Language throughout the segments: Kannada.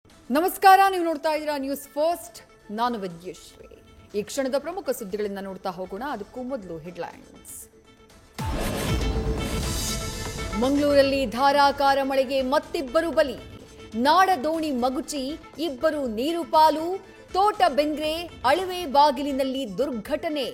ನಮಸ್ಕಾರ, ನೀವು ನೋಡ್ತಾ ಇದ್ದೀರಾ ನ್ಯೂಸ್ ಫಸ್ಟ್. ನಾನು ವಿದ್ಯಶ್ರೀ. ಈ ಕ್ಷಣದ ಪ್ರಮುಖ ಸುದ್ದಿಗಳಿಂದ ನೋಡ್ತಾ ಹೋಗೋಣ. ಅದಕ್ಕೂ ಮೊದಲು ಹೆಡ್ಲೈನ್ಸ್. ಮಂಗಳೂರಲ್ಲಿ ಧಾರಾಕಾರ ಮಳೆಗೆ ಮತ್ತಿಬ್ಬರು ಬಲಿ. ನಾಡ ದೋಣಿ ಮಗುಚಿ ಇಬ್ಬರು ನೀರು ಪಾಲು. ತೋಟ ಬೆಂಗ್ರೆ ಅಳಿವೆ ಬಾಗಿಲಿನಲ್ಲಿ ದುರ್ಘಟನೆ.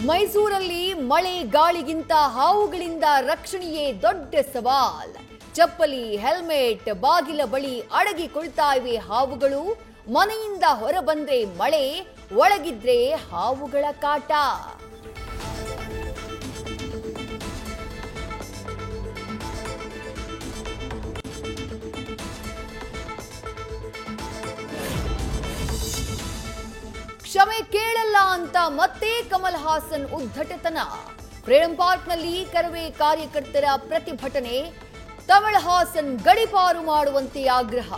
ಮೈಸೂರಲ್ಲಿ ಮಳೆ ಗಾಳಿಗಿಂತ ಹಾವುಗಳಿಂದ ರಕ್ಷಣೆಯೇ ದೊಡ್ಡ ಸವಾಲ್. ಚಪ್ಪಲಿ, ಹೆಲ್ಮೆಟ್, ಬಾಗಿಲ ಬಳಿ ಅಡಗಿಕೊಳ್ತಾ ಇವೆ ಹಾವುಗಳು. ಮನೆಯಿಂದ ಹೊರಬಂದ್ರೆ ಮಳೆ, ಒಳಗಿದ್ರೆ ಹಾವುಗಳ ಕಾಟ. ಕ್ಷಮೆ ಕೇಳಲ್ಲ ಅಂತ ಮತ್ತೆ ಕಮಲ್ ಹಾಸನ್ ಉದ್ಧಟತನ. ಫ್ರೀಡಂ ಪಾರ್ಕ್ನಲ್ಲಿ ಕರವೇ ಕಾರ್ಯಕರ್ತರ ಪ್ರತಿಭಟನೆ. ಕಮಲ್ ಹಾಸನ್ ಗಡೀಪಾರು ಮಾಡುವಂತೆ ಆಗ್ರಹ.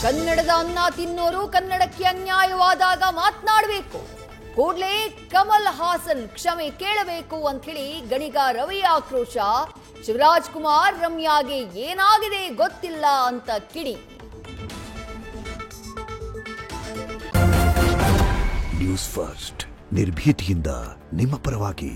ಕನ್ನಡದ ಅನ್ನ ತಿನ್ನೋರು ಕನ್ನಡಕ್ಕೆ ಅನ್ಯಾಯವಾದಾಗ ಮಾತನಾಡಬೇಕು. ಕೂಡಲೇ ಕಮಲ್ ಹಾಸನ್ ಕ್ಷಮೆ ಕೇಳಬೇಕು ಅಂತ ಹೇಳಿ ಗಣಿಗ ರವಿ ಆಕ್ರೋಶ. ಶಿವರಾಜ್ ಕುಮಾರ್ ರಮ್ಯಾಗೆ ಏನಾಗಿದೆ ಗೊತ್ತಿಲ್ಲ ಅಂತ ಕಿಡಿ. ನ್ಯೂಸ್ ಫಸ್ಟ್, ನಿರ್ಭೀತಿಯಿಂದ ನಿಮ್ಮ ಪರವಾಗಿ.